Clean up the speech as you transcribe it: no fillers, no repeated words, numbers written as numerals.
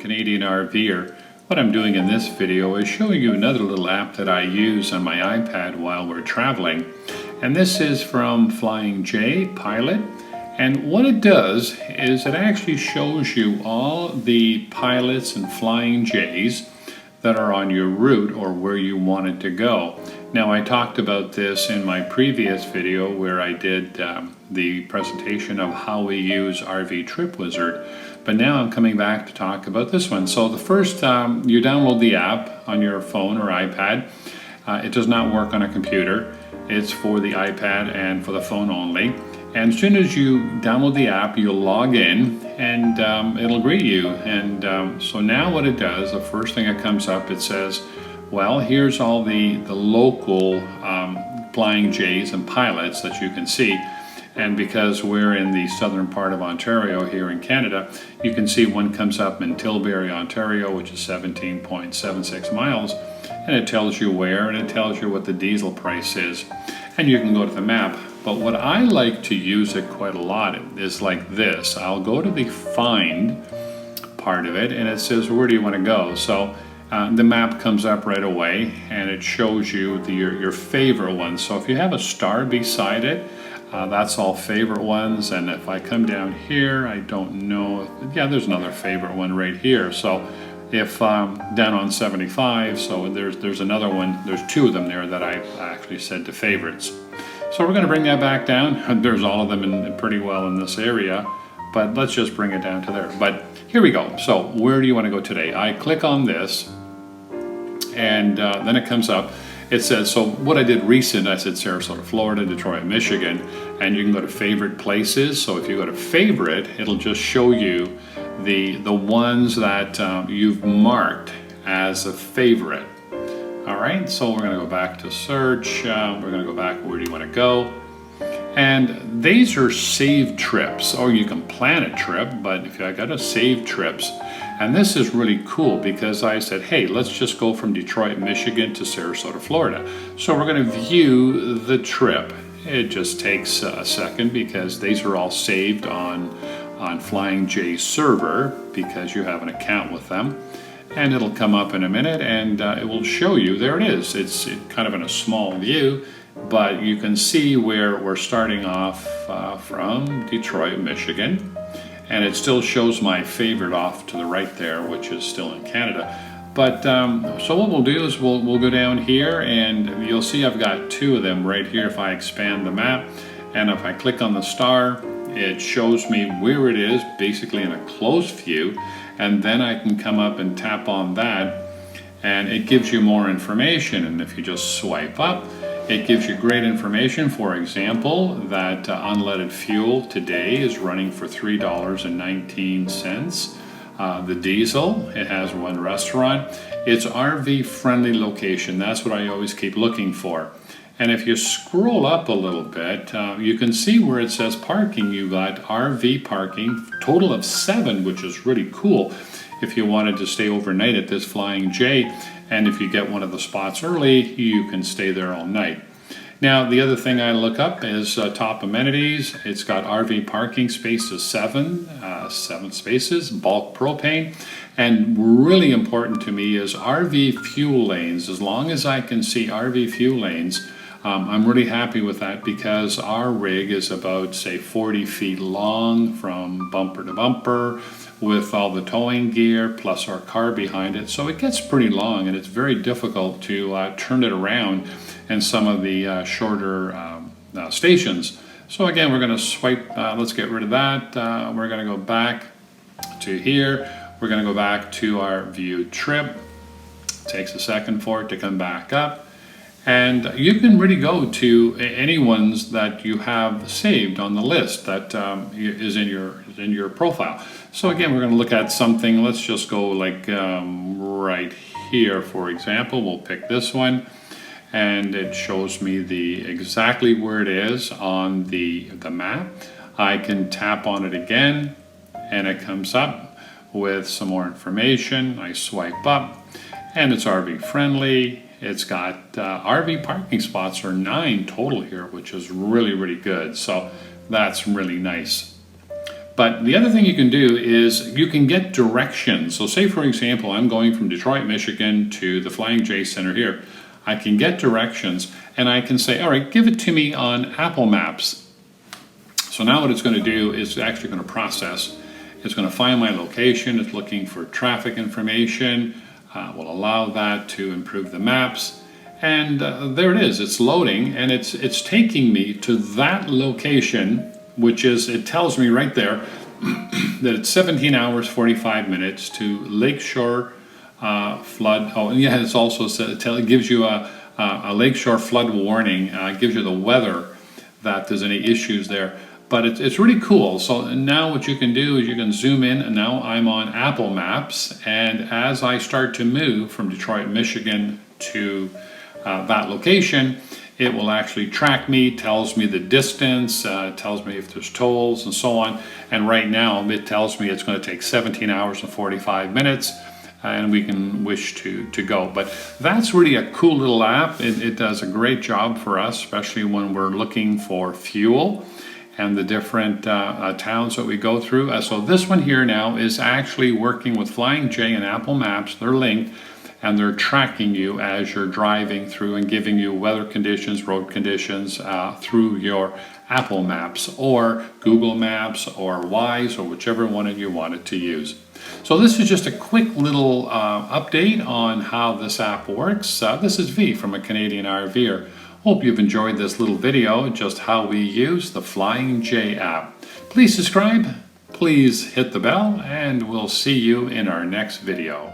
Canadian RVer. What I'm doing in this video is showing you another little app that I use on my iPad while we're traveling. And this is from Flying J Pilot. And what it does is it actually shows you all the pilots and Flying J's that are on your route or where you wanted to go. Now, I talked about this in my previous video where I did the presentation of how we use RV Trip Wizard, but now I'm coming back to talk about this one. So the first, you download the app on your phone or iPad. It does not work on a computer. It's for the iPad and for the phone only. And as soon as you download the app, you'll log in and it'll greet you. And so now what it does, the first thing that comes up, it says, well, here's all the local Flying J's and pilots that you can see. And because we're in the southern part of Ontario here in Canada, you can see one comes up in Tilbury, Ontario, which is 17.76 miles. And it tells you where, and it tells you what the diesel price is. And you can go to the map. But what I like to use it quite a lot is like this. I'll go to the find part of it, and it says, where do you want to go? So the map comes up right away, and it shows you your favorite ones. So if you have a star beside it, that's all favorite ones. And if I come down here, I don't know. Yeah, there's another favorite one right here. So if down on 75, so there's another one. There's two of them there that I actually said to favorites. So we're going to bring that back down. There's all of them pretty well in this area, but let's just bring it down to there. But here we go. So where do you want to go today? I click on this, and then it comes up. It says, so what I did recent, I said Sarasota, Florida, Detroit, Michigan, and you can go to favorite places. So if you go to favorite, it'll just show you the ones that you've marked as a favorite. All right, so we're going to go back to search. We're going to go back, where do you want to go? And these are saved trips, or you can plan a trip, but if I got to save trips. And this is really cool because I said, hey, let's just go from Detroit, Michigan to Sarasota, Florida. So we're going to view the trip. It just takes a second because these are all saved on Flying J server because you have an account with them. And it'll come up in a minute, and it will show you, there it is. It's kind of in a small view, but you can see where we're starting off from Detroit, Michigan. And it still shows my favorite off to the right there, which is still in Canada. But so what we'll do is we'll go down here, and you'll see I've got two of them right here if I expand the map. And if I click on the star, it shows me where it is, basically in a close view. And then I can come up and tap on that, and it gives you more information. And if you just swipe up, it gives you great information. For example, that unleaded fuel today is running for $3.19. The diesel, it has one restaurant. It's RV friendly location. That's what I always keep looking for. And if you scroll up a little bit, you can see where it says parking. You got RV parking, total of 7, which is really cool if you wanted to stay overnight at this Flying J. And if you get one of the spots early, you can stay there all night. Now, the other thing I look up is top amenities. It's got RV parking spaces, 7 spaces, bulk propane. And really important to me is RV fuel lanes. As long as I can see RV fuel lanes, I'm really happy with that because our rig is about, say, 40 feet long from bumper to bumper with all the towing gear plus our car behind it. So it gets pretty long, and it's very difficult to turn it around in some of the shorter stations. So again, we're going to swipe. Let's get rid of that. We're going to go back to here. We're going to go back to our view trip. It takes a second for it to come back up. And you can really go to any ones that you have saved on the list that is in your profile. So again, we're going to look at something. Let's just go like right here, for example. We'll pick this one, and it shows me exactly where it is on the map. I can tap on it again, and it comes up with some more information. I swipe up, and it's RV friendly. It's got RV parking spots are 9 total here, which is really, really good. So that's really nice. But the other thing you can do is you can get directions. So say, for example, I'm going from Detroit, Michigan to the Flying J Center here. I can get directions and I can say, all right, give it to me on Apple Maps. So now what it's going to do is actually going to process. It's going to find my location. It's looking for traffic information. Will allow that to improve the maps. And there it is. It's loading and it's taking me to that location, which is, it tells me right there that it's 17 hours, 45 minutes to Lakeshore flood. Oh, and yeah, it's also it gives you a Lakeshore flood warning. It gives you the weather, that there's any issues there. But it's really cool. So now what you can do is you can zoom in, and now I'm on Apple Maps. And as I start to move from Detroit, Michigan to that location, it will actually track me, tells me the distance, tells me if there's tolls and so on. And right now it tells me it's going to take 17 hours and 45 minutes and we can wish to go. But that's really a cool little app. It does a great job for us, especially when we're looking for fuel and the different towns that we go through. So this one here now is actually working with Flying J and Apple Maps. They're linked. And they're tracking you as you're driving through and giving you weather conditions, road conditions through your Apple Maps or Google Maps or Wise or whichever one you wanted to use. So this is just a quick little update on how this app works. This is V from A Canadian RVer. Hope you've enjoyed this little video, just how we use the Flying J app. Please subscribe, please hit the bell, and we'll see you in our next video.